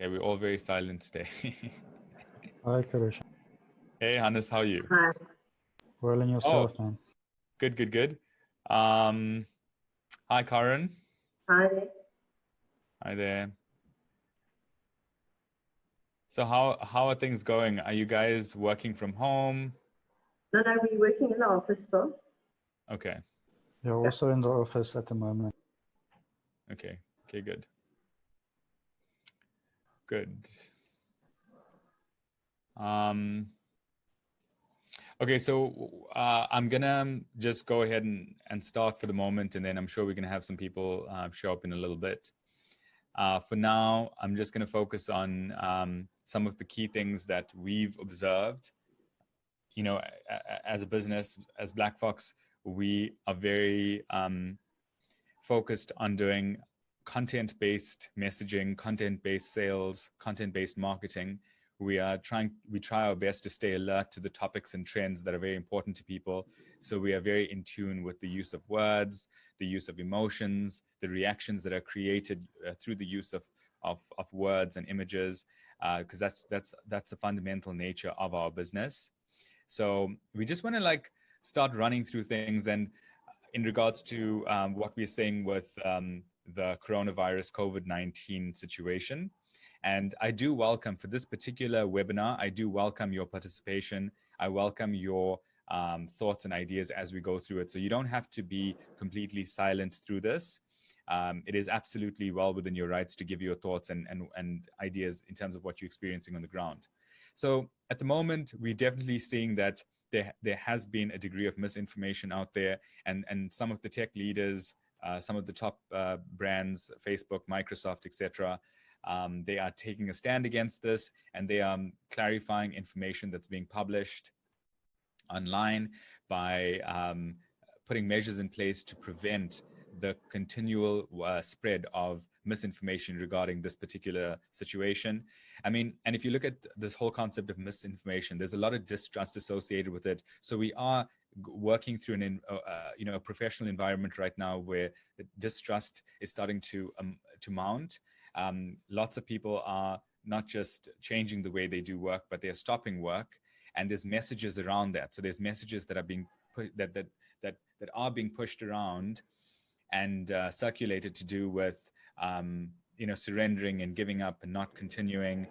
Okay, we're all very silent today. Hi, Karisha. Hey, Hannes, how are you? Hi. Well, and Oh, yourself, man. good, good, good. Um, Hi, Karen. Hi. Hi there. So how are things going? Are you guys working from home? No, we're working in the office still. Okay, You're also in the office at the moment. okay, okay, good, good. Um, okay, so I'm gonna just go ahead and start for the moment, and then I'm sure we're gonna have some people show up in a little bit. For now, I'm just going to focus on some of the key things that we've observed. You know, as a business, as Blacfox, we are very focused on doing content-based messaging, content-based sales, content-based marketing. We try our best to stay alert to the topics and trends that are very important to people. So we are very in tune with the use of words, the use of emotions, the reactions that are created through the use of words and images, because that's the fundamental nature of our business. So we just want to start running through things, and in regards to what we're saying with the coronavirus COVID-19 situation. And I do welcome, for this particular webinar, I do welcome your participation. I welcome your thoughts and ideas as we go through it. So you don't have to be completely silent through this. It is absolutely well within your rights to give your thoughts and ideas in terms of what you're experiencing on the ground. So at the moment, we're definitely seeing that there has been a degree of misinformation out there, and some of the tech leaders, some of the top brands, Facebook, Microsoft, etc., they are taking a stand against this, and they are clarifying information that's being published online by putting measures in place to prevent the continual spread of misinformation regarding this particular situation. I mean, and if you look at this whole concept of misinformation, there's a lot of distrust associated with it. So we are working through a professional environment right now where the distrust is starting to mount. Lots of people are not just changing the way they do work, but they're stopping work, and there's messages around that. So there's messages that are being that are being pushed around and circulated to do with surrendering and giving up and not continuing.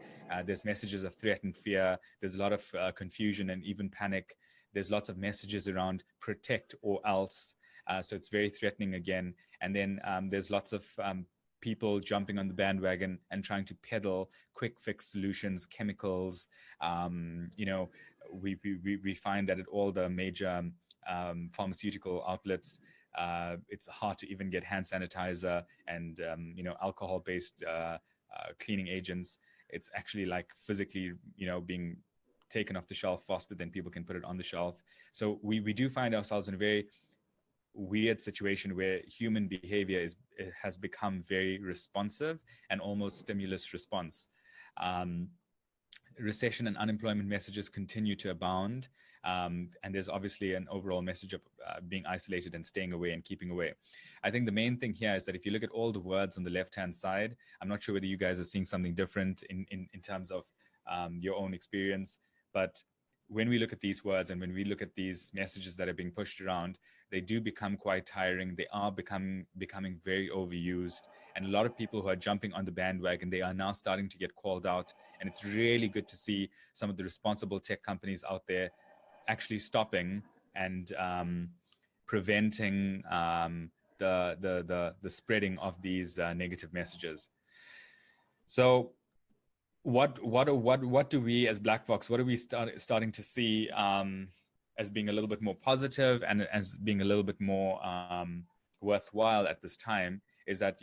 There's messages of threat and fear. There's a lot of confusion and even panic. There's lots of messages around protect or else. So it's very threatening again. And then there's lots of people jumping on the bandwagon and trying to peddle quick fix solutions, chemicals. We find that at all the major pharmaceutical outlets, it's hard to even get hand sanitizer and alcohol-based cleaning agents. It's actually like physically being taken off the shelf faster than people can put it on the shelf. So we do find ourselves in a very weird situation where human behavior has become very responsive and almost stimulus response. Recession and unemployment messages continue to abound. And there's obviously an overall message of being isolated and staying away and keeping away. I think the main thing here is that if you look at all the words on the left-hand side, I'm not sure whether you guys are seeing something different in terms of your own experience, but when we look at these words and when we look at these messages that are being pushed around, they do become quite tiring. They are becoming very overused. And a lot of people who are jumping on the bandwagon, they are now starting to get called out. And it's really good to see some of the responsible tech companies out there actually stopping and preventing the spreading of these negative messages. So what do we as Blacfox, what are we starting to see as being a little bit more positive and as being a little bit more worthwhile at this time is that,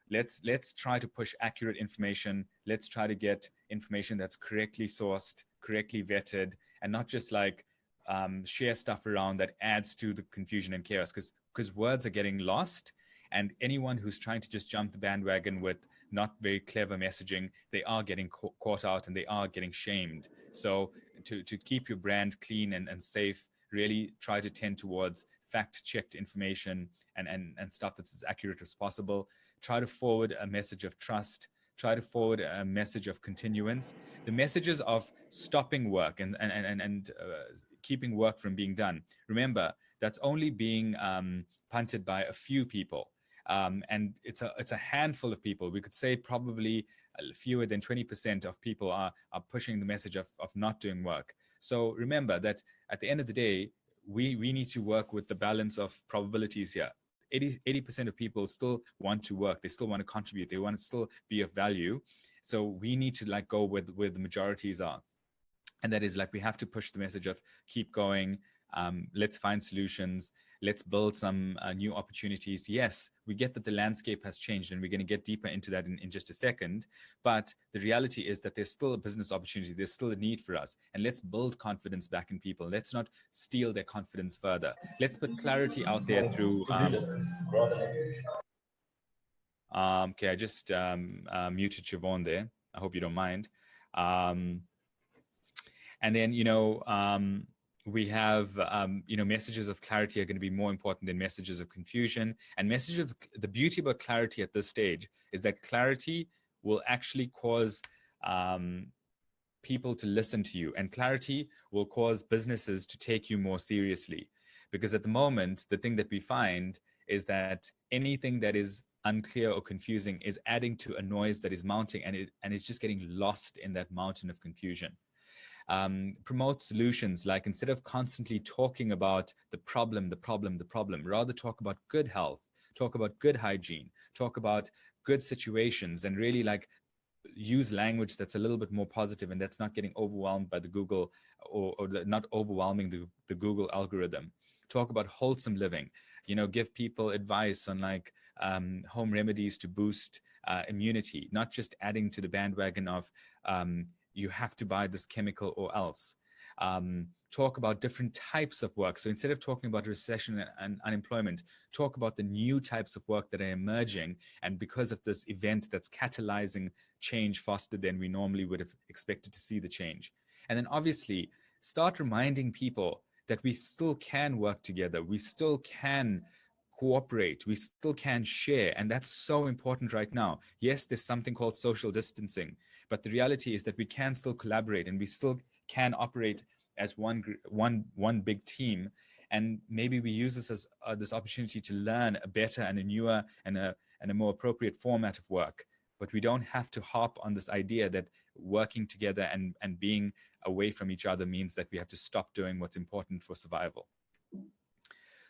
let's try to push accurate information. Let's try to get information that's correctly sourced, correctly vetted, and not just share stuff around that adds to the confusion and chaos, because words are getting lost. And anyone who's trying to just jump the bandwagon with not very clever messaging, they are getting caught out and they are getting shamed. So to keep your brand clean and safe, really try to tend towards fact-checked information and stuff that's as accurate as possible. Try to forward a message of trust. try to forward a message of continuance. The messages of stopping work and keeping work from being done. Remember, that's only being punted by a few people. And it's a handful of people. We could say probably fewer than 20% of people are pushing the message of not doing work. So remember that at the end of the day, we need to work with the balance of probabilities here. 80% of people still want to work. They still want to contribute. They want to still be of value. So we need to like go where the majorities are. And that is like, we have to push the message of keep going. Let's find solutions. Let's build some new opportunities. Yes, we get that the landscape has changed, and we're going to get deeper into that in just a second. But the reality is that there's still a business opportunity. There's still a need for us. And let's build confidence back in people. Let's not steal their confidence further. Let's put clarity out there through... okay, I just muted Siobhan there. I hope you don't mind. And then, we have, messages of clarity are going to be more important than messages of confusion. And the beauty about clarity at this stage is that clarity will actually cause people to listen to you, and clarity will cause businesses to take you more seriously. Because at the moment, the thing that we find is that anything that is unclear or confusing is adding to a noise that is mounting, and it's just getting lost in that mountain of confusion. Promote solutions, like instead of constantly talking about the problem, rather talk about good health, talk about good hygiene, talk about good situations, and really like use language that's a little bit more positive and that's not getting overwhelmed by the Google or not overwhelming the Google algorithm. Talk about wholesome living, give people advice on like home remedies to boost immunity, not just adding to the bandwagon of you have to buy this chemical or else. Talk about different types of work. So instead of talking about recession and unemployment, talk about the new types of work that are emerging. And because of this event that's catalyzing change faster than we normally would have expected to see the change. And then obviously start reminding people that we still can work together. We still can cooperate. We still can share. And that's so important right now. Yes, there's something called social distancing, but the reality is that we can still collaborate and we still can operate as one big team. And maybe we use this as this opportunity to learn a better and a newer and a more appropriate format of work. But we don't have to harp on this idea that working together and being away from each other means that we have to stop doing what's important for survival.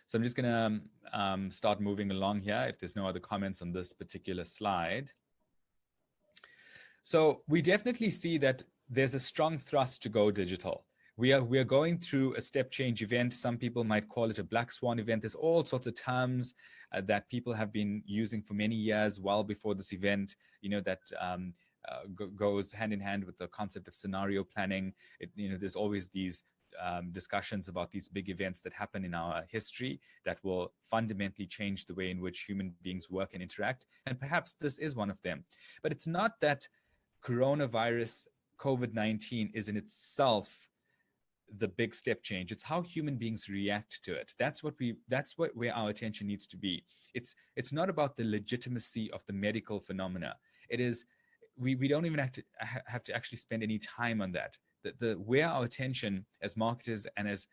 So I'm just going to start moving along here if there's no other comments on this particular slide. So we definitely see that there's a strong thrust to go digital. We are going through a step change event. Some people might call it a black swan event. There's all sorts of terms that people have been using for many years, well before this event, that goes hand in hand with the concept of scenario planning. There's always these discussions about these big events that happen in our history that will fundamentally change the way in which human beings work and interact. And perhaps this is one of them. But it's not that coronavirus, COVID-19 is in itself the big step change. It's how human beings react to it. That's where our attention needs to be. It's not about the legitimacy of the medical phenomena. It is, we don't even have to actually spend any time on that. Where our attention as marketers and as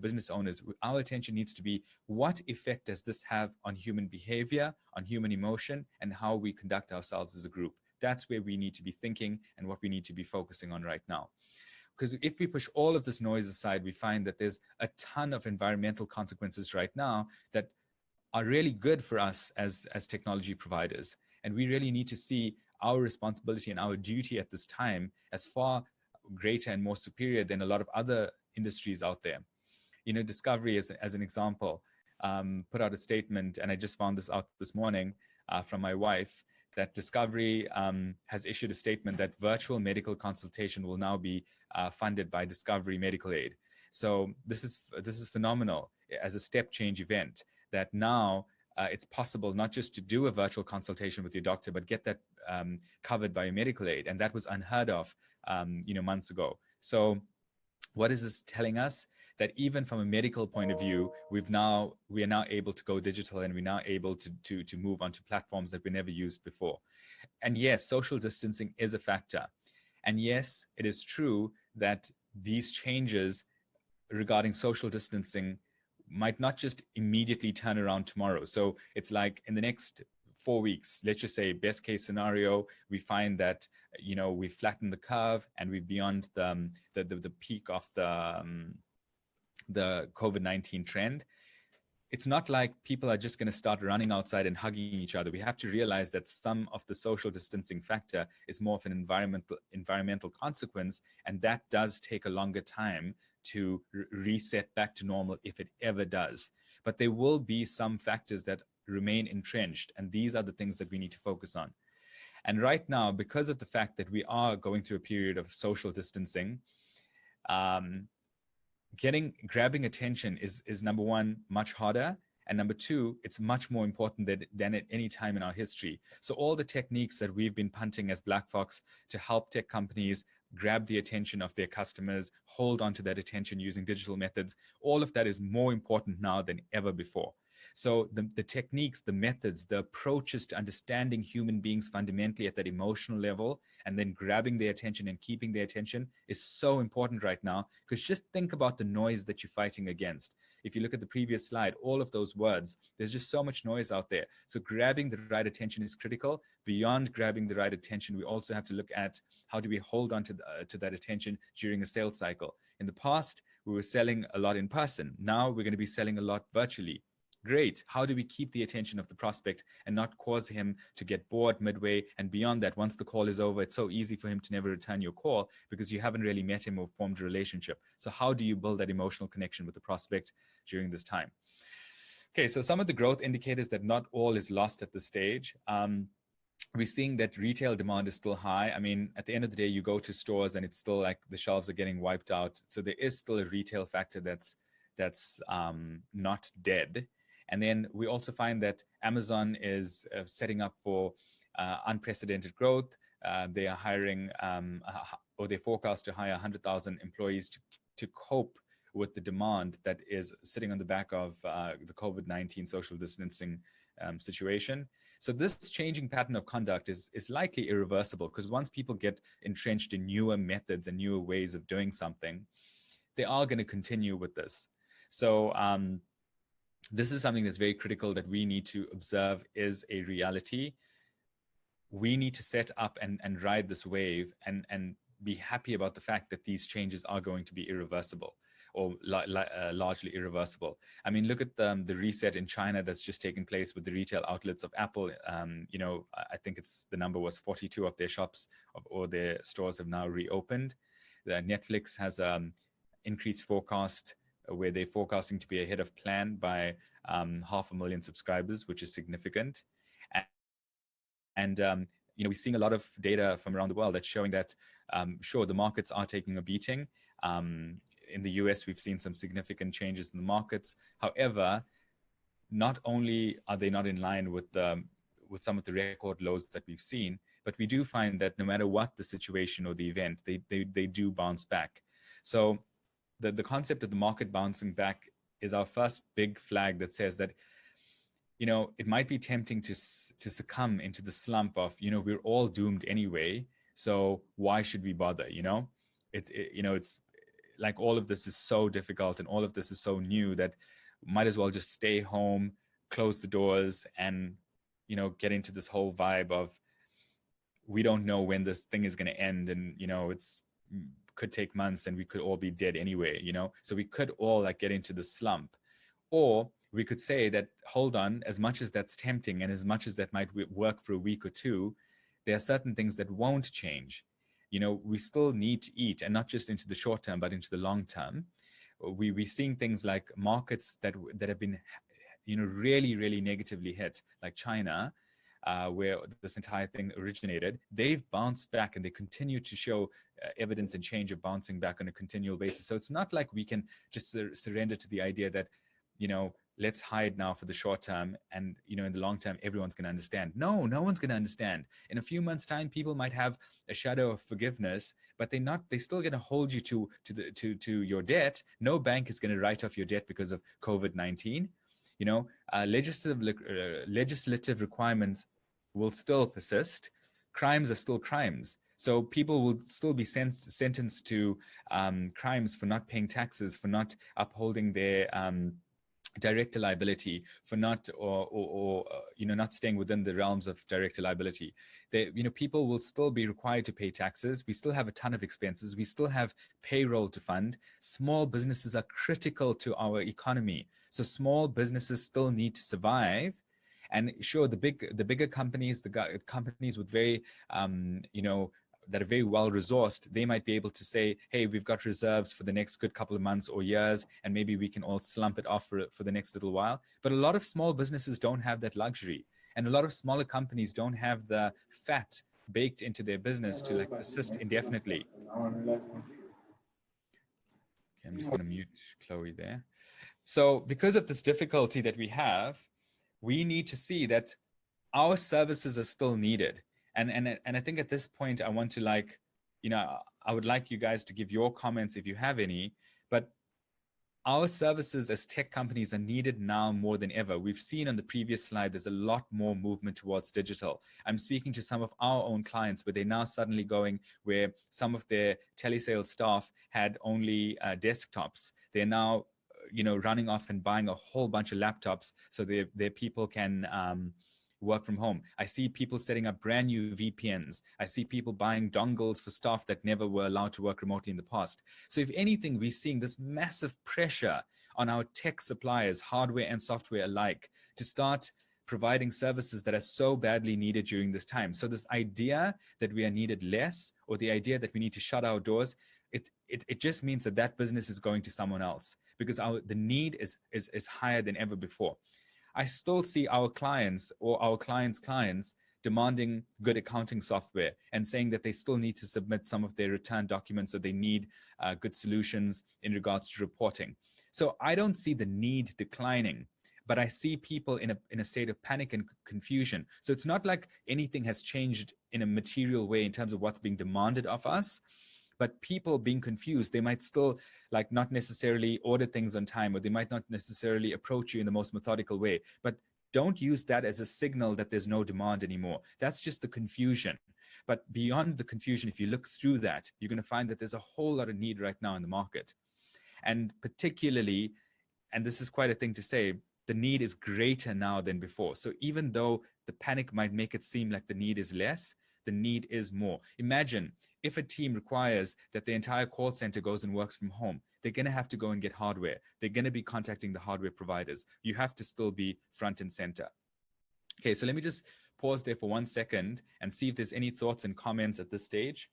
business owners, our attention needs to be, what effect does this have on human behavior, on human emotion, and how we conduct ourselves as a group? That's where we need to be thinking and what we need to be focusing on right now. Because if we push all of this noise aside, we find that there's a ton of environmental consequences right now that are really good for us as technology providers. And we really need to see our responsibility and our duty at this time as far greater and more superior than a lot of other industries out there. Discovery, as an example, put out a statement, and I just found this out this morning from my wife, that Discovery has issued a statement that virtual medical consultation will now be funded by Discovery Medical Aid. So this is phenomenal as a step change event, that now it's possible not just to do a virtual consultation with your doctor, but get that covered by your medical aid. And that was unheard of, months ago. So what is this telling us? that even from a medical point of view, we are now able to go digital, and we're now able to move onto platforms that we never used before. And yes, social distancing is a factor. And yes, it is true that these changes regarding social distancing might not just immediately turn around tomorrow. So it's like in the next 4 weeks, let's just say best case scenario, we find that, we flatten the curve and we're beyond the peak of the COVID-19 trend. It's not like people are just going to start running outside and hugging each other. We have to realize that some of the social distancing factor is more of an environmental consequence, and that does take a longer time to reset back to normal if it ever does. But there will be some factors that remain entrenched, and these are the things that we need to focus on. And right now, because of the fact that we are going through a period of social distancing, grabbing attention is number one, much harder. And number two, it's much more important than at any time in our history. So all the techniques that we've been punting as Blacfox to help tech companies grab the attention of their customers, hold on to that attention using digital methods, all of that is more important now than ever before. So the techniques, the methods, the approaches to understanding human beings fundamentally at that emotional level, and then grabbing their attention and keeping their attention is so important right now. Because just think about the noise that you're fighting against. If you look at the previous slide, all of those words, there's just so much noise out there. So grabbing the right attention is critical. Beyond grabbing the right attention, we also have to look at how do we hold on to that attention during a sales cycle. In the past, we were selling a lot in person. Now we're going to be selling a lot virtually. Great. How do we keep the attention of the prospect and not cause him to get bored midway? And beyond that, once the call is over, it's so easy for him to never return your call because you haven't really met him or formed a relationship. So how do you build that emotional connection with the prospect during this time? Okay, so some of the growth indicators that not all is lost at this stage. We're seeing that retail demand is still high. I mean, at the end of the day, you go to stores and it's still like the shelves are getting wiped out. So there is still a retail factor that's not dead. And then we also find that Amazon is setting up for unprecedented growth. They are hiring, or they forecast to hire 100,000 employees to cope with the demand that is sitting on the back of the COVID-19 social distancing situation. So this changing pattern of conduct is likely irreversible, because once people get entrenched in newer methods and newer ways of doing something, they are going to continue with this. So this is something that's very critical that we need to observe is a reality. We need to set up and ride this wave and be happy about the fact that these changes are going to be irreversible, or largely irreversible. I mean, look at the reset in China that's just taken place with the retail outlets of Apple. I think the number was 42 of their shops or their stores have now reopened. Netflix has increased forecast where they're forecasting to be ahead of plan by 500,000 subscribers, which is significant. And we're seeing a lot of data from around the world that's showing that, sure, the markets are taking a beating. In the US, we've seen some significant changes in the markets. However, not only are they not in line with some of the record lows that we've seen, but we do find that no matter what the situation or the event, they do bounce back. So the concept of the market bouncing back is our first big flag that says that, it might be tempting to succumb into the slump of, we're all doomed anyway, so why should we bother? It's like all of this is so difficult and all of this is so new that might as well just stay home, close the doors, and get into this whole vibe of we don't know when this thing is going to end, and it's could take months and we could all be dead anyway, so we could all get into the slump. Or we could say that, hold on, as much as that's tempting and as much as that might work for a week or two, there are certain things that won't change. We still need to eat, and not just into the short term, but into the long term. We're seeing things like markets that have been, really, really negatively hit, like China, where this entire thing originated. They've bounced back and they continue to show evidence and change of bouncing back on a continual basis. So it's not like we can just surrender to the idea that, let's hide now for the short term, and in the long term everyone's going to understand. No one's going to understand. In a few months time, people might have a shadow of forgiveness, but they're still going to hold you to your debt. No bank is going to write off your debt because of COVID-19. Legislative requirements will still persist. Crimes are still crimes. So people will still be sentenced to crimes for not paying taxes, for not upholding their director liability, for not not staying within the realms of director liability. People will still be required to pay taxes. We still have a ton of expenses. We still have payroll to fund. Small businesses are critical to our economy. So small businesses still need to survive. And sure, the bigger companies, the companies with very that are very well resourced, they might be able to say, hey, we've got reserves for the next good couple of months or years, and maybe we can all slump it off for the next little while. But a lot of small businesses don't have that luxury. And a lot of smaller companies don't have the fat baked into their business to persist indefinitely. Okay, I'm just going to mute Chloe there. So because of this difficulty that we have, we need to see that our services are still needed. And I think at this point, I want to I would like you guys to give your comments if you have any, but our services as tech companies are needed now more than ever. We've seen on the previous slide, there's a lot more movement towards digital. I'm speaking to some of our own clients where they're now suddenly going where some of their telesales staff had only desktops. They're now, running off and buying a whole bunch of laptops so their people can work from home. I see people setting up brand new VPNs. I see people buying dongles for staff that never were allowed to work remotely in the past. So if anything, we're seeing this massive pressure on our tech suppliers, hardware and software alike, to start providing services that are so badly needed during this time. So this idea that we are needed less, or the idea that we need to shut our doors, it just means that business is going to someone else, because the need is higher than ever before. I still see our clients or our clients' clients demanding good accounting software and saying that they still need to submit some of their return documents, so they need good solutions in regards to reporting. So I don't see the need declining, but I see people in a state of panic and confusion. So it's not like anything has changed in a material way in terms of what's being demanded of us, but people being confused. They might still not necessarily order things on time, or they might not necessarily approach you in the most methodical way. But don't use that as a signal that there's no demand anymore. That's just the confusion. But beyond the confusion, if you look through that, you're going to find that there's a whole lot of need right now in the market. And particularly, and this is quite a thing to say, the need is greater now than before. So even though the panic might make it seem like the need is less, the need is more. Imagine if a team requires that the entire call center goes and works from home, they're going to have to go and get hardware. They're going to be contacting the hardware providers. You have to still be front and center. Okay, so let me just pause there for 1 second and see if there's any thoughts and comments at this stage.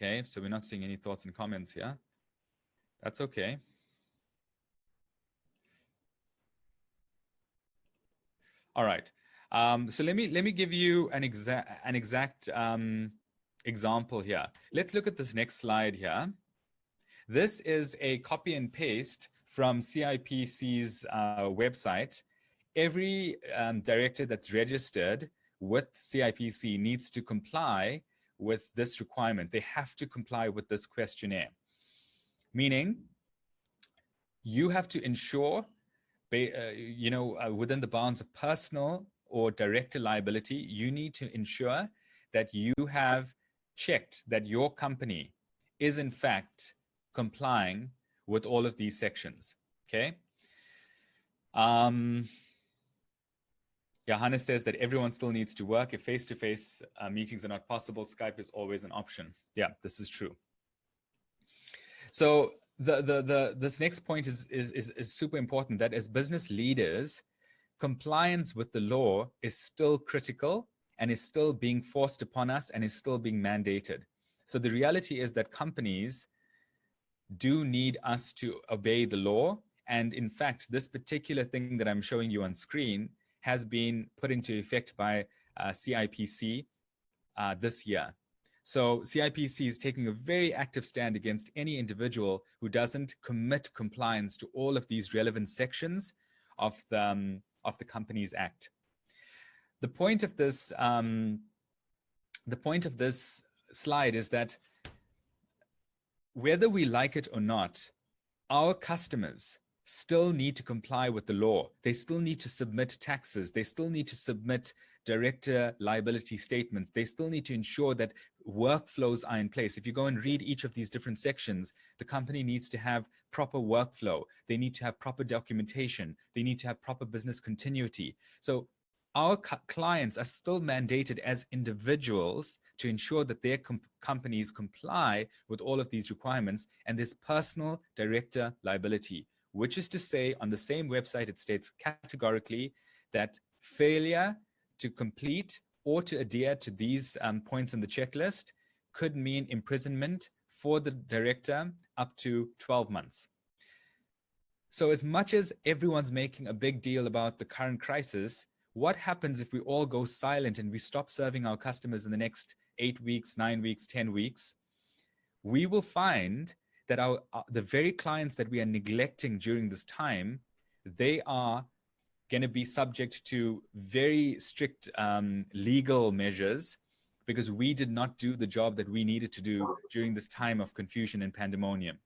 Okay, so we're not seeing any thoughts and comments here. That's okay. All right. So let me give you an exact example here. Let's look at this next slide here. This is a copy and paste from CIPC's website. Every director that's registered with CIPC needs to comply with this requirement. They have to comply with this questionnaire, meaning you have to ensure within the bounds of personal or director liability, you need to ensure that you have checked that your company is in fact complying with all of these sections. Okay. Johannes says that everyone still needs to work. If face-to-face meetings are not possible, Skype is always an option. Yeah, this is true. So this next point is super important, that as business leaders, compliance with the law is still critical and is still being forced upon us and is still being mandated. So the reality is that companies do need us to obey the law. And in fact, this particular thing that I'm showing you on screen has been put into effect by CIPC this year. So CIPC is taking a very active stand against any individual who doesn't commit compliance to all of these relevant sections of the Companies Act. The point of this slide is that whether we like it or not, our customers still need to comply with the law. They still need to submit taxes. They still need to submit director liability statements. They still need to ensure that workflows are in place. If you go and read each of these different sections, the company needs to have proper workflow. They need to have proper documentation. They need to have proper business continuity. So our clients are still mandated as individuals to ensure that their companies comply with all of these requirements, and there's personal director liability, which is to say, on the same website, it states categorically that failure to complete or to adhere to these points in the checklist could mean imprisonment for the director up to 12 months. So as much as everyone's making a big deal about the current crisis, what happens if we all go silent and we stop serving our customers in the next 8 weeks, 9 weeks, 10 weeks? We will find that the very clients that we are neglecting during this time, they are going to be subject to very strict legal measures because we did not do the job that we needed to do during this time of confusion and pandemonium.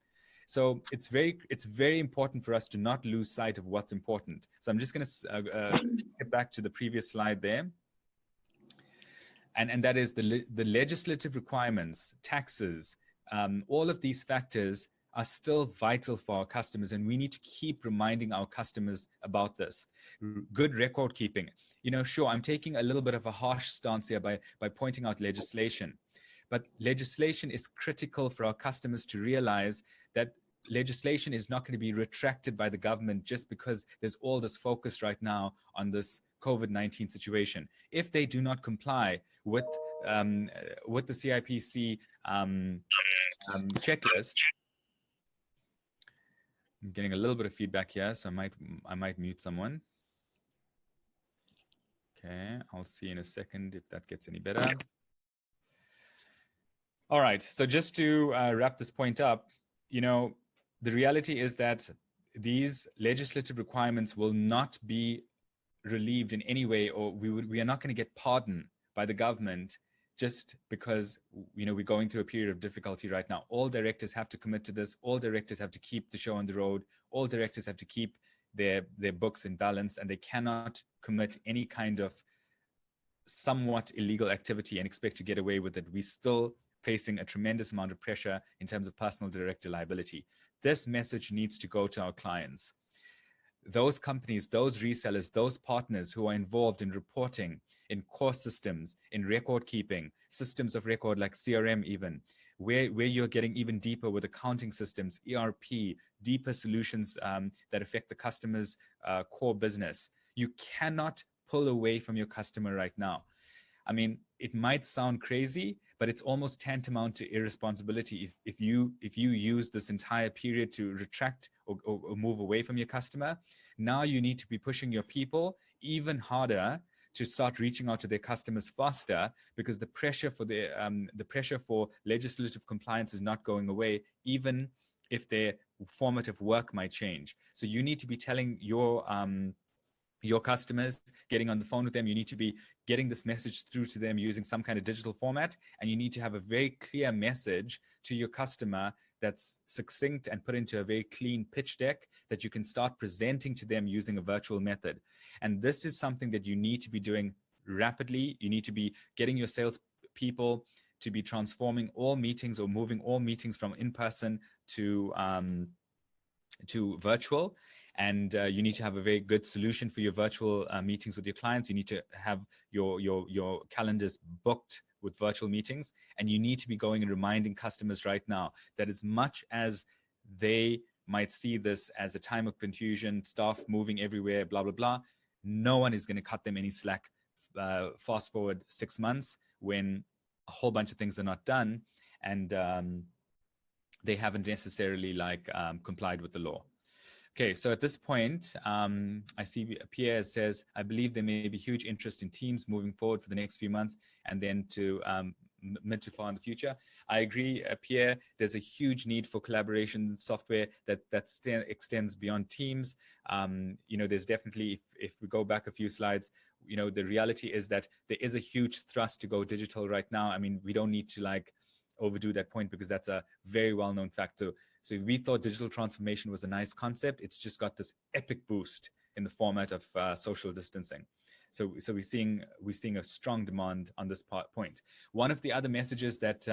So it's very important for us to not lose sight of what's important. So I'm just going to skip back to the previous slide there. And that is the legislative requirements, taxes, all of these factors are still vital for our customers, and we need to keep reminding our customers about this. Good record keeping. You know, sure, I'm taking a little bit of a harsh stance here by pointing out legislation, but legislation is critical for our customers to realize that legislation is not going to be retracted by the government just because there's all this focus right now on this COVID-19 situation. If they do not comply with the CIPC checklist, I'm getting a little bit of feedback here, so I might mute someone. Okay, I'll see in a second if that gets any better. All right, so just to wrap this point up, you know, the reality is that these legislative requirements will not be relieved in any way, or we are not going to get pardoned by the government just because, you know, we're going through a period of difficulty right now. All directors have to commit to this. All directors have to keep the show on the road. All directors have to keep their books in balance, and they cannot commit any kind of somewhat illegal activity and expect to get away with it. We're still facing a tremendous amount of pressure in terms of personal director liability. This message needs to go to our clients. Those companies, those resellers, those partners who are involved in reporting, in core systems, in record keeping, systems of record like CRM even, where you're getting even deeper with accounting systems, ERP, deeper solutions that affect the customer's core business. You cannot pull away from your customer right now. I mean, it might sound crazy, but it's almost tantamount to irresponsibility if you use this entire period to retract or move away from your customer. Now you need to be pushing your people even harder to start reaching out to their customers faster, because the pressure for legislative compliance is not going away, even if their formative work might change. So you need to be telling your customers, getting on the phone with them, you need to be getting this message through to them using some kind of digital format, and you need to have a very clear message to your customer that's succinct and put into a very clean pitch deck that you can start presenting to them using a virtual method. And this is something that you need to be doing rapidly. You need to be getting your sales people to be transforming all meetings or moving all meetings from in-person to virtual. And you need to have a very good solution for your virtual meetings with your clients. You need to have your calendars booked with virtual meetings. And you need to be going and reminding customers right now that as much as they might see this as a time of confusion, staff moving everywhere, blah, blah, blah, no one is going to cut them any slack. Fast forward 6 months when a whole bunch of things are not done and they haven't necessarily complied with the law. Okay, so at this point, I see Pierre says, I believe there may be huge interest in teams moving forward for the next few months, and then to mid to far in the future. I agree, Pierre. There's a huge need for collaboration software that extends beyond Teams. There's definitely, if we go back a few slides, the reality is that there is a huge thrust to go digital right now. I mean, we don't need to overdo that point because that's a very well-known fact. So we thought digital transformation was a nice concept. It's just got this epic boost in the format of social distancing. So we're seeing a strong demand on this point. One of the other messages that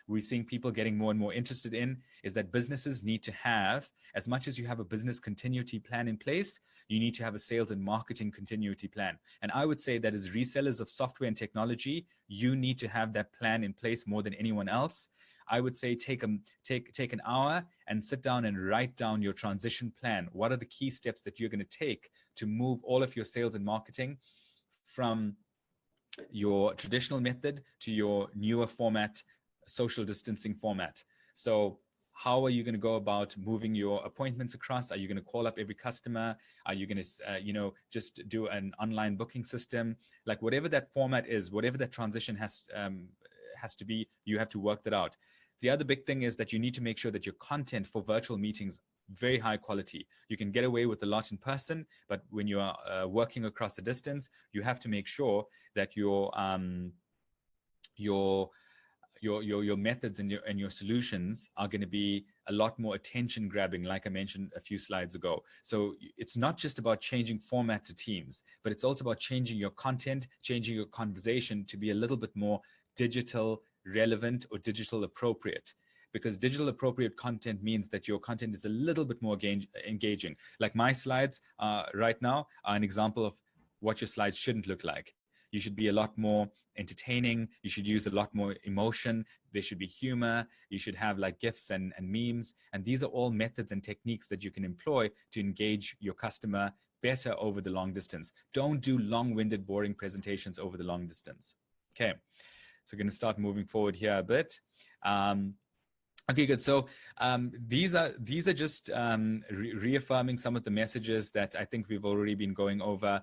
we're seeing people getting more and more interested in is that businesses need to have, as much as you have a business continuity plan in place, you need to have a sales and marketing continuity plan. And I would say that as resellers of software and technology, you need to have that plan in place more than anyone else. I would say take an hour and sit down and write down your transition plan. What are the key steps that you're going to take to move all of your sales and marketing from your traditional method to your newer format, social distancing format? So how are you going to go about moving your appointments across? Are you going to call up every customer? Are you going to, just do an online booking system? Like whatever that format is, whatever that transition has to be, you have to work that out. The other big thing is that you need to make sure that your content for virtual meetings very high quality. You can get away with a lot in person, but when you are working across a distance, you have to make sure that your methods and your solutions are going to be a lot more attention grabbing, like I mentioned a few slides ago. So it's not just about changing format to Teams, but it's also about changing your content, changing your conversation to be a little bit more digital relevant or digital appropriate. Because digital appropriate content means that your content is a little bit more engaging. Like my slides right now are an example of what your slides shouldn't look like. You should be a lot more entertaining. You should use a lot more emotion. There should be humor. You should have like GIFs and memes. And these are all methods and techniques that you can employ to engage your customer better over the long distance. Don't do long-winded, boring presentations over the long distance. Okay, so we're going to start moving forward here a bit. Okay, good. So these are just reaffirming some of the messages that I think we've already been going over.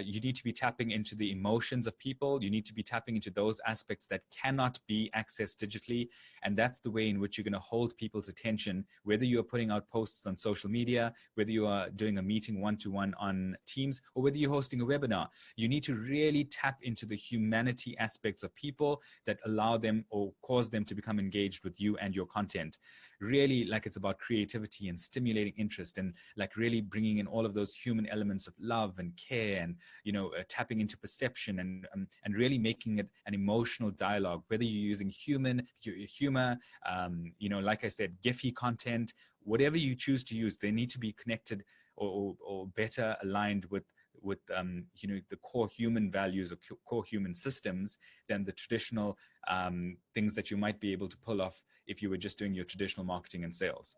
You need to be tapping into the emotions of people. You need to be tapping into those aspects that cannot be accessed digitally. And that's the way in which you're going to hold people's attention, whether you're putting out posts on social media, whether you are doing a meeting one-to-one on Teams, or whether you're hosting a webinar. You need to really tap into the humanity aspects of people that allow them or cause them to become engaged with you and your content. Really, like, it's about creativity and stimulating interest, and like really bringing in all of those human elements of love and care, and tapping into perception, and really making it an emotional dialogue, whether you're using humor, like I said, Giphy content, whatever you choose to use, they need to be connected or better aligned with the core human values or core human systems than the traditional things that you might be able to pull off if you were just doing your traditional marketing and sales.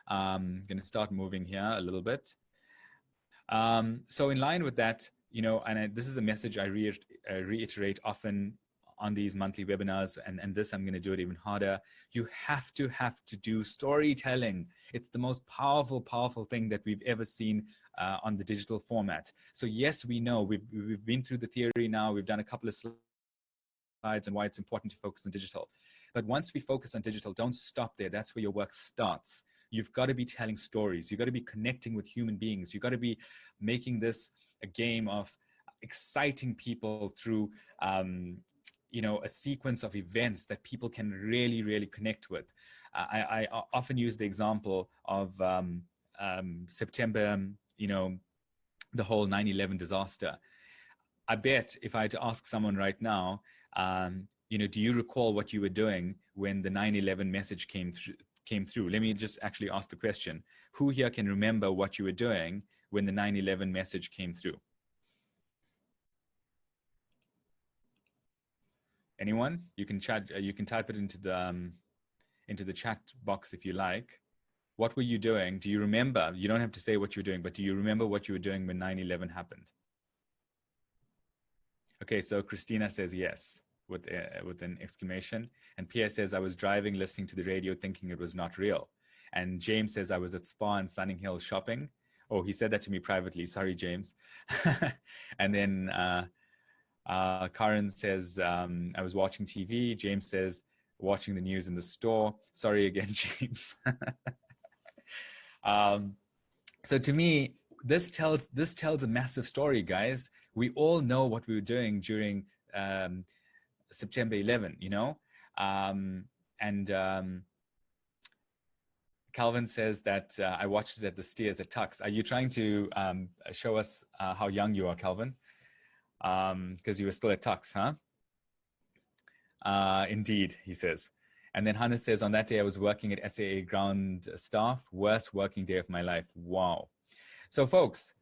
I'm going to start moving here a little bit. So in line with that, this is a message I reiterate often on these monthly webinars, and this I'm going to do it even harder. You have to do storytelling. It's the most powerful thing that we've ever seen on the digital format. So yes, we know we've been through the theory now. We've done a couple of slides on why it's important to focus on digital. But once we focus on digital, don't stop there. That's where your work starts. You've got to be telling stories. You've got to be connecting with human beings. You've got to be making this a game of exciting people through a sequence of events that people can really connect with. I often use the example of September, the whole 9/11 disaster. I bet if I had to ask someone right now, do you recall what you were doing when the 9/11 message came through? Let me just actually ask the question. Who here can remember what you were doing when the 9/11 message came through? Anyone? You can chat. You can type it into the chat box if you like. What were you doing? Do you remember? You don't have to say what you were doing, but do you remember what you were doing when 9/11 happened? Okay, so Christina says yes with an exclamation, and Pierre says I was driving, listening to the radio, thinking it was not real. And James says I was at Spa in Sunning Hill shopping. Oh, he said that to me privately. Sorry, James. And then Karen says, I was watching TV. James says, watching the news in the store. Sorry again, James. So to me, this tells a massive story, guys. We all know what we were doing during September 11, you know? And Calvin says that I watched it at the Steers at Tux. Are you trying to show us how young you are, Calvin? Because you were still at Tux, huh? Indeed, he says. And then Hannah says, on that day, I was working at SAA ground staff. Worst working day of my life. Wow. So folks,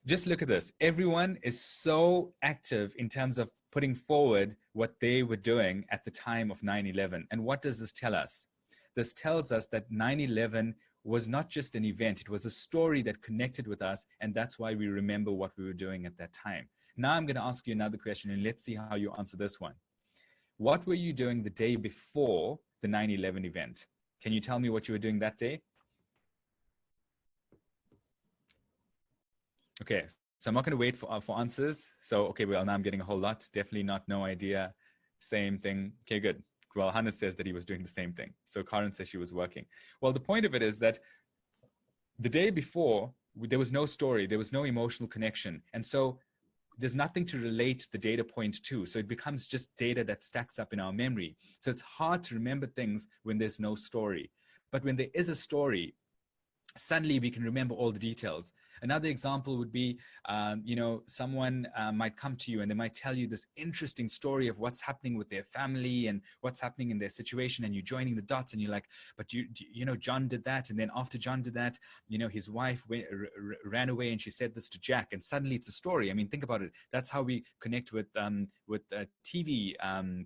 just look at this. Everyone is so active in terms of putting forward what they were doing at the time of 9/11. And what does this tell us? This tells us that 9/11 was not just an event. It was a story that connected with us. And that's why we remember what we were doing at that time. Now I'm going to ask you another question, and let's see how you answer this one. What were you doing the day before the 9/11 event? Can you tell me what you were doing that day? Okay, so I'm not going to wait for answers. So, okay, well, now I'm getting a whole lot. Definitely not, no idea, same thing. Okay, good. Well, Hannah says that he was doing the same thing. So Karen says she was working. Well, the point of it is that the day before, there was no story. There was no emotional connection. And so there's nothing to relate the data point to. So it becomes just data that stacks up in our memory. So it's hard to remember things when there's no story. But when there is a story, suddenly we can remember all the details. Another example would be, you know, someone might come to you and they might tell you this interesting story of what's happening with their family and what's happening in their situation, and you're joining the dots and you're like, but you know, John did that. And then after John did that, you know, his wife ran away and she said this to Jack, and suddenly it's a story. I mean, think about it. That's how we connect with TV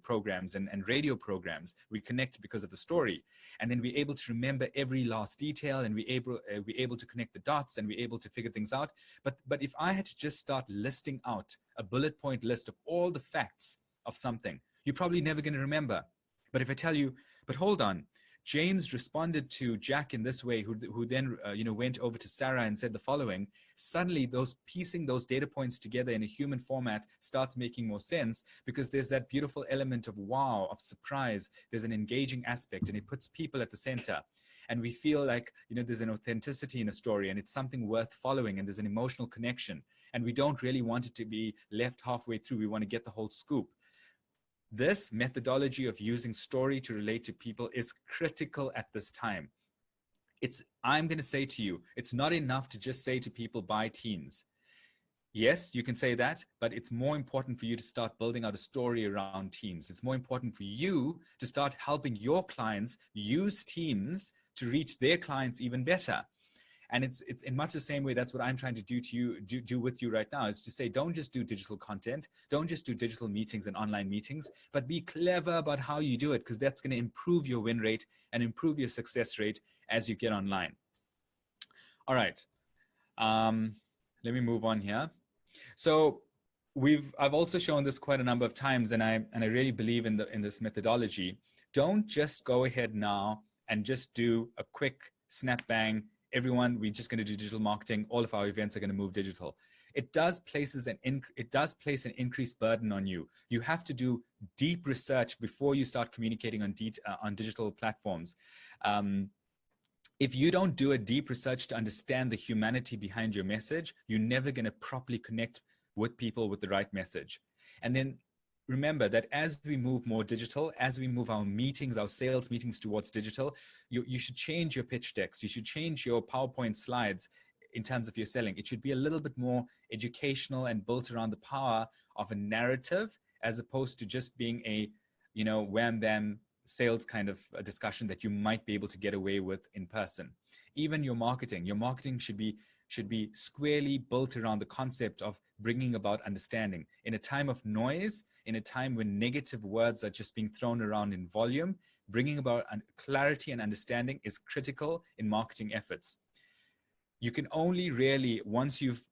programs and radio programs. We connect because of the story. And then we're able to remember every last detail, and we're able to connect the dots, and we're able to figure things out. But if I had to just start listing out a bullet point list of all the facts of something, you're probably never going to remember. But if I tell you, but hold on, James responded to Jack in this way, who then you know, went over to Sarah and said the following, suddenly piecing those data points together in a human format starts making more sense, because there's that beautiful element of wow, of surprise. There's an engaging aspect, and it puts people at the center. And we feel like, you know, there's an authenticity in a story, and it's something worth following, and there's an emotional connection. And we don't really want it to be left halfway through. We want to get the whole scoop. This methodology of using story to relate to people is critical at this time. I'm going to say to you, it's not enough to just say to people, buy Teams. Yes, you can say that, but it's more important for you to start building out a story around Teams. It's more important for you to start helping your clients use Teams to reach their clients even better. And it's in much the same way. That's what I'm trying to do with you right now, is to say, don't just do digital content. Don't just do digital meetings and online meetings, but be clever about how you do it, because that's going to improve your win rate and improve your success rate as you get online. All right. Let me move on here. So I've also shown this quite a number of times, and I really believe in this methodology. Don't just go ahead now and just do a quick snap bang. Everyone, we're just going to do digital marketing. All of our events are going to move digital. It does place an increased burden on you. You have to do deep research before you start communicating on digital platforms. If you don't do a deep research to understand the humanity behind your message, you're never going to properly connect with people with the right message. And then remember that as we move more digital, as we move our meetings, our sales meetings towards digital, you should change your pitch decks. You should change your PowerPoint slides in terms of your selling. It should be a little bit more educational and built around the power of a narrative, as opposed to just being a, you know, wham bam sales kind of a discussion that you might be able to get away with in person. Even your marketing should be squarely built around the concept of bringing about understanding. In a time of noise, in a time when negative words are just being thrown around in volume, bringing about clarity and understanding is critical in marketing efforts. You can only really, once you've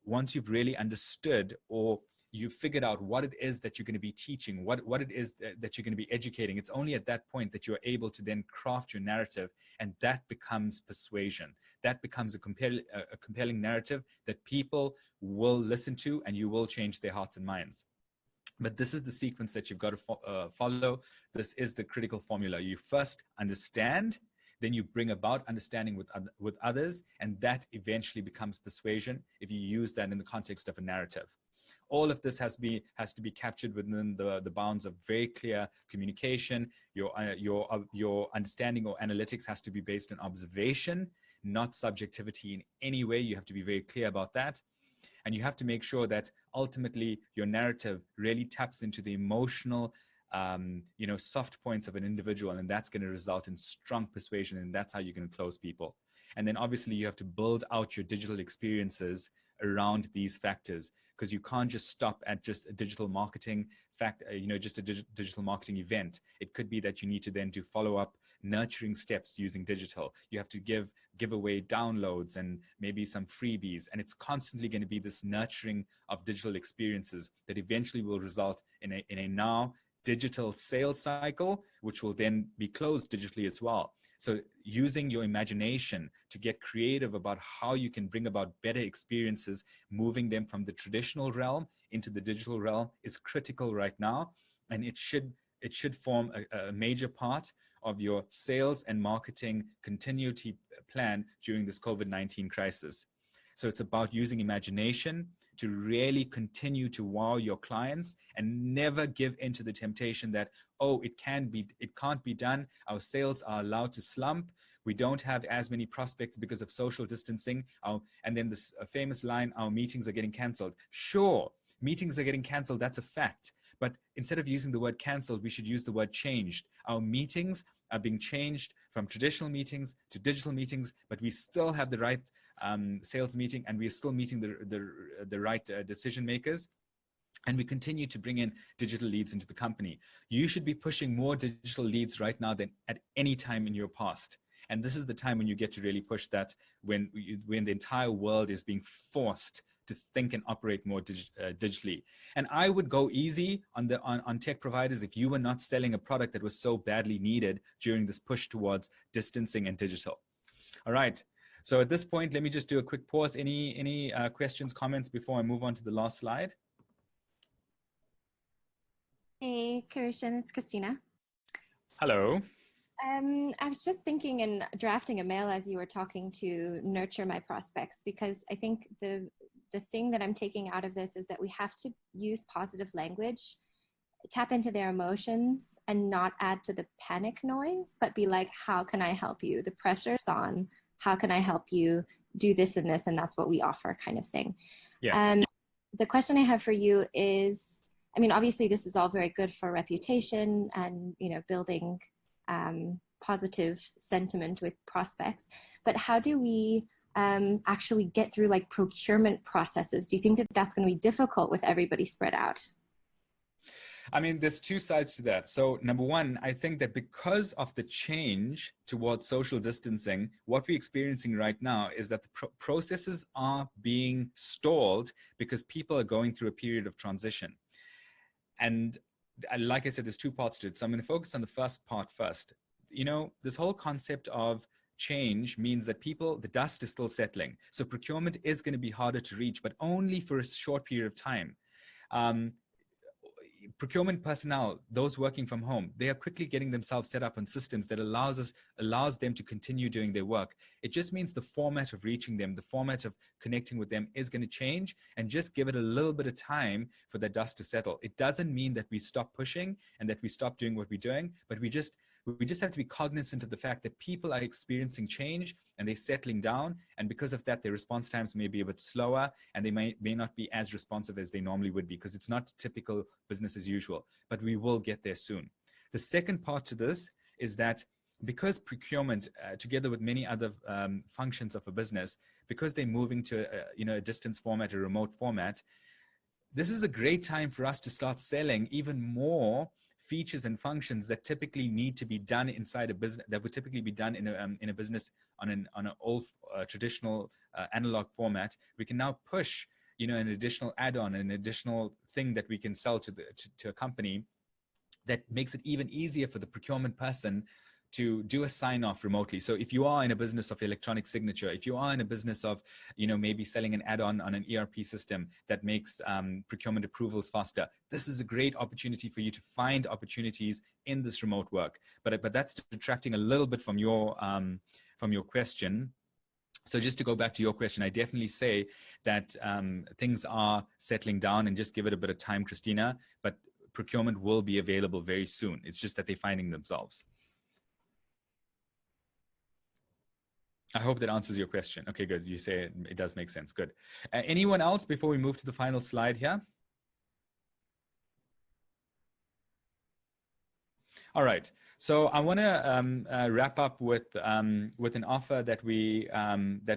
really understood, or you've figured out what it is that you're going to be teaching, what it is that you're going to be educating, it's only at that point that you're able to then craft your narrative, and that becomes persuasion. That becomes a compelling narrative that people will listen to, and you will change their hearts and minds. But this is the sequence that you've got to follow. This is the critical formula. You first understand, then you bring about understanding with others, and that eventually becomes persuasion if you use that in the context of a narrative. All of this has to be captured within the bounds of very clear communication. Your understanding or analytics has to be based on observation, not subjectivity in any way. You have to be very clear about that. And you have to make sure that ultimately your narrative really taps into the emotional, soft points of an individual, and that's going to result in strong persuasion, and that's how you're going to close people. And then obviously you have to build out your digital experiences around these factors, because you can't just stop at just a digital marketing just a digital marketing event. It could be that you need to then do follow-up nurturing steps using digital. You have to give away downloads and maybe some freebies, and it's constantly going to be this nurturing of digital experiences that eventually will result in a now digital sales cycle, which will then be closed digitally as well. So using your imagination to get creative about how you can bring about better experiences, moving them from the traditional realm into the digital realm, is critical right now. And it should form a major part of your sales and marketing continuity plan during this COVID-19 crisis. So it's about using imagination to really continue to wow your clients and never give into the temptation that, oh, it can't be done. Our sales are allowed to slump. We don't have as many prospects because of social distancing. And then this famous line, our meetings are getting canceled. Sure, meetings are getting canceled. That's a fact. But instead of using the word canceled, we should use the word changed. Our meetings are being changed from traditional meetings to digital meetings, but we still have the right sales meeting, and we're still meeting the right decision makers. And we continue to bring in digital leads into the company. You should be pushing more digital leads right now than at any time in your past. And this is the time when you get to really push that, when the entire world is being forced to think and operate more digitally. And I would go easy on tech providers if you were not selling a product that was so badly needed during this push towards distancing and digital. All right. So at this point, let me just do a quick pause. Any questions, comments before I move on to the last slide? Hey, Kirshan, it's Christina. Hello. I was just thinking and drafting a mail as you were talking to nurture my prospects, because I think the thing that I'm taking out of this is that we have to use positive language, tap into their emotions, and not add to the panic noise, but be like, how can I help you? The pressure's on. How can I help you do this and this? And that's what we offer, kind of thing. Yeah. The question I have for you is, I mean, obviously this is all very good for reputation and, building positive sentiment with prospects, but how do we actually get through like procurement processes? Do you think that that's going to be difficult with everybody spread out? I mean, there's two sides to that. So number one, I think that because of the change towards social distancing, what we're experiencing right now is that the processes are being stalled because people are going through a period of transition. And like I said, there's two parts to it. So I'm going to focus on the first part first. This whole concept of change means that the dust is still settling. So procurement is going to be harder to reach, but only for a short period of time. Procurement personnel, those working from home, they are quickly getting themselves set up on systems that allows them to continue doing their work. It just means the format of reaching them, the format of connecting with them is going to change, and just give it a little bit of time for the dust to settle. It doesn't mean that we stop pushing and that we stop doing what we're doing, but we just have to be cognizant of the fact that people are experiencing change and they're settling down. And because of that, their response times may be a bit slower, and they may not be as responsive as they normally would be, because it's not typical business as usual, but we will get there soon. The second part to this is that because procurement, together with many other functions of a business, because they're moving to a distance format, a remote format, this is a great time for us to start selling even more features and functions that typically need to be done inside a business, that would typically be done in a business on an old traditional analog format. We can now push an additional add-on, an additional thing that we can sell to a company that makes it even easier for the procurement person to do a sign off remotely. So if you are in a business of electronic signature, if you are in a business of, maybe selling an add-on on an ERP system that makes procurement approvals faster, this is a great opportunity for you to find opportunities in this remote work. But that's detracting a little bit from your question. So just to go back to your question, I definitely say that things are settling down, and just give it a bit of time, Christina, but procurement will be available very soon. It's just that they're finding themselves. I hope that answers your question. Okay, good. You say it does make sense. Good. Anyone else before we move to the final slide here? All right. So I want to wrap up with an offer that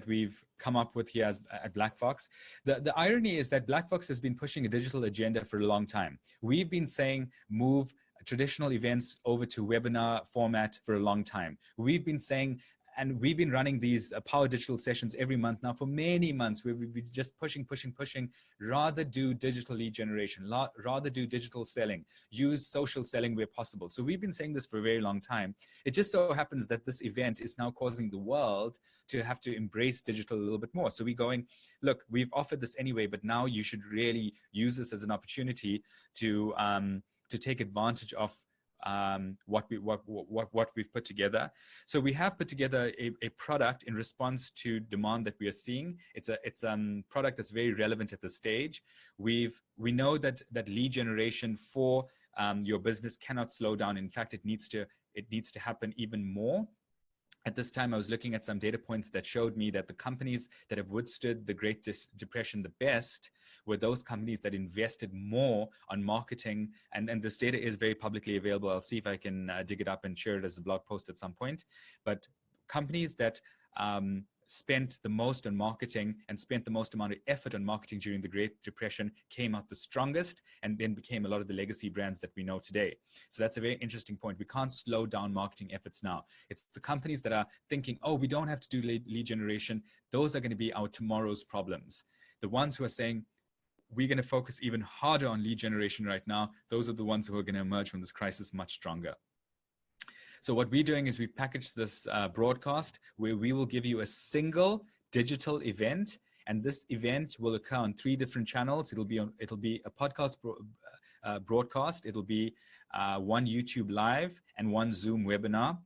we've come up with here at Blacfox. The irony is that Blacfox has been pushing a digital agenda for a long time. We've been saying move traditional events over to webinar format for a long time. We've been saying, and we've been running these Power Digital sessions every month now for many months, where we've been just pushing, rather do digital lead generation, rather do digital selling, use social selling where possible. So we've been saying this for a very long time. It just so happens that this event is now causing the world to have to embrace digital a little bit more. So we're going, look, we've offered this anyway, but now you should really use this as an opportunity to take advantage of what we've put together. So we have put together a product in response to demand that we are seeing. It's a product that's very relevant at this stage. We know that lead generation for your business cannot slow down. In fact, it needs to happen even more. At this time, I was looking at some data points that showed me that the companies that have withstood the Great Depression the best were those companies that invested more on marketing. And this data is very publicly available. I'll see if I can dig it up and share it as a blog post at some point. But companies that spent the most on marketing and spent the most amount of effort on marketing during the Great Depression came out the strongest, and then became a lot of the legacy brands that we know today. So that's a very interesting point. We can't slow down marketing efforts now. It's the companies that are thinking, oh, we don't have to do lead generation. Those are going to be our tomorrow's problems. The ones who are saying, we're going to focus even harder on lead generation right now, those are the ones who are going to emerge from this crisis much stronger. So what we're doing is we packaged this broadcast where we will give you a single digital event, and this event will occur on 3 different channels. It'll be a podcast broadcast. It'll be 1 YouTube live and 1 Zoom webinar,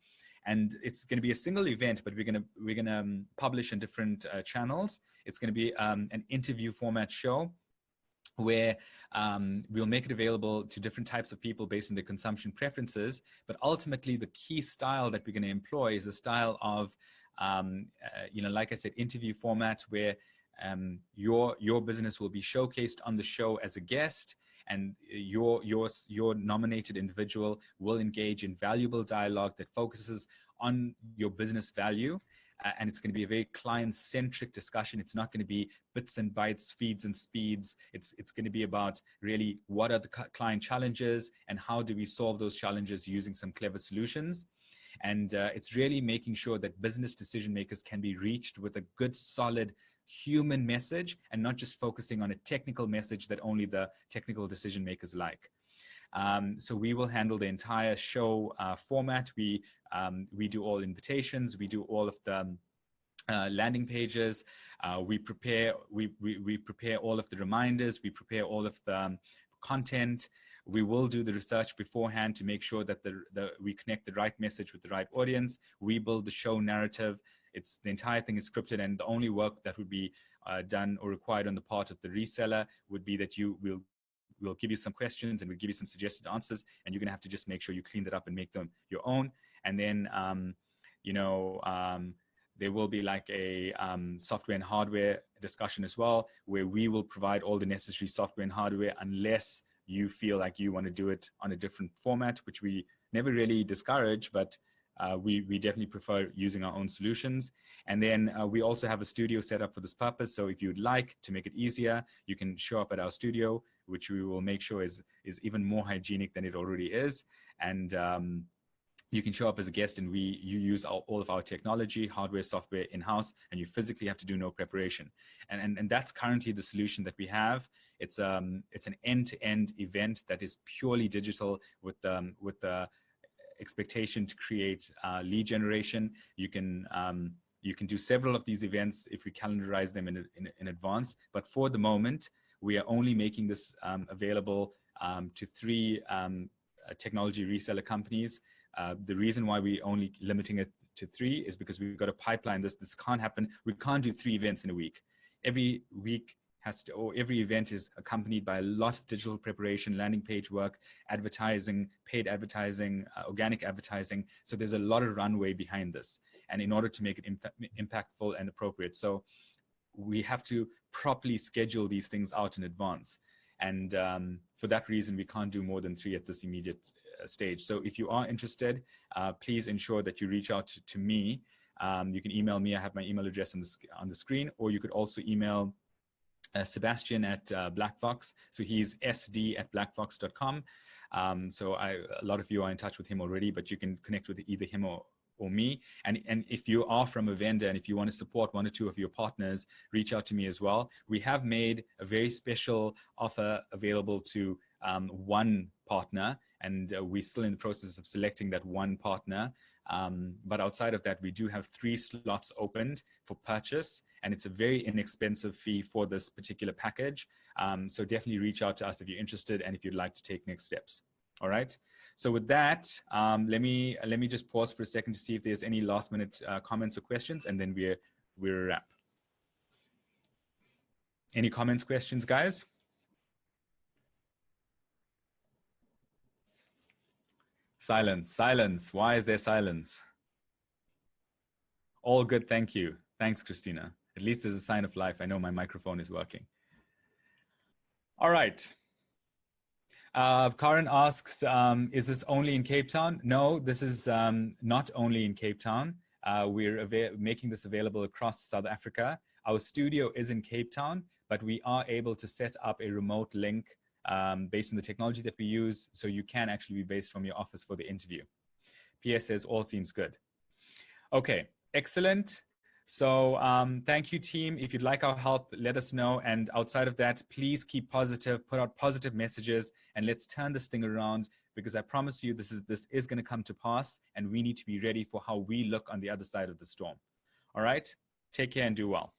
and it's going to be a single event, but we're gonna publish in different channels. It's going to be an interview format show, where we'll make it available to different types of people based on their consumption preferences. But ultimately, the key style that we're going to employ is a style of, like I said, interview format, where your business will be showcased on the show as a guest, and your nominated individual will engage in valuable dialogue that focuses on your business value. And it's going to be a very client-centric discussion. It's not going to be bits and bytes, feeds and speeds. It's going to be about really what are the client challenges and how do we solve those challenges using some clever solutions. And it's really making sure that business decision makers can be reached with a good, solid human message, and not just focusing on a technical message that only the technical decision makers like. So we will handle the entire show format. We do all invitations. We do all of the landing pages. We prepare all of the reminders. We prepare all of the content. We will do the research beforehand to make sure that we connect the right message with the right audience. We build the show narrative. The entire thing is scripted, and the only work that would be done or required on the part of the reseller would be that we'll give you some questions and we'll give you some suggested answers, and you're going to have to just make sure you clean that up and make them your own. And then, there will be like a software and hardware discussion as well, where we will provide all the necessary software and hardware, unless you feel like you want to do it on a different format, which we never really discourage, but we definitely prefer using our own solutions. And then we also have a studio set up for this purpose. So if you'd like to make it easier, you can show up at our studio, which we will make sure is even more hygienic than it already is. And you can show up as a guest, and you use all of our technology, hardware, software in-house, and you physically have to do no preparation. And that's currently the solution that we have. It's an end-to-end event that is purely digital with the expectation to create lead generation. You can do several of these events if we calendarize them in advance. But for the moment, we are only making this available to 3 technology reseller companies. The reason why we only limiting it to 3 is because we've got a pipeline. This can't happen. We can't do 3 events in a week. Every week or every event is accompanied by a lot of digital preparation, landing page work, advertising, paid advertising, organic advertising. So there's a lot of runway behind this. And in order to make it impactful and appropriate, so we have to properly schedule these things out in advance. And for that reason, we can't do more than 3 at this immediate stage. So if you are interested, please ensure that you reach out to me. You can email me. I have my email address on the screen, or you could also email Sebastian at Blacfox. So he's sd@blackfox.com. So a lot of you are in touch with him already, but you can connect with either him or me. And if you are from a vendor and if you want to support 1 or 2 of your partners, reach out to me as well. We have made a very special offer available to 1 partner, and we're still in the process of selecting that 1 partner. But outside of that, we do have 3 slots opened for purchase, and it's a very inexpensive fee for this particular package. So definitely reach out to us if you're interested and if you'd like to take next steps. All right. So with that, let me just pause for a second to see if there's any last minute comments or questions, and then we're wrap. Any comments, questions, guys? Silence. Why is there silence? All good, thank you. Thanks, Christina. At least there's a sign of life. I know my microphone is working. All right. Karen asks, is this only in Cape Town? No, this is not only in Cape Town. We're making this available across South Africa. Our studio is in Cape Town, but we are able to set up a remote link based on the technology that we use, so you can actually be based from your office for the interview. PS says all seems good. Okay, excellent. So thank you, team. If you'd like our help, let us know. And outside of that, please keep positive, put out positive messages, and let's turn this thing around, because I promise you this is going to come to pass, and we need to be ready for how we look on the other side of the storm. All right, take care and do well.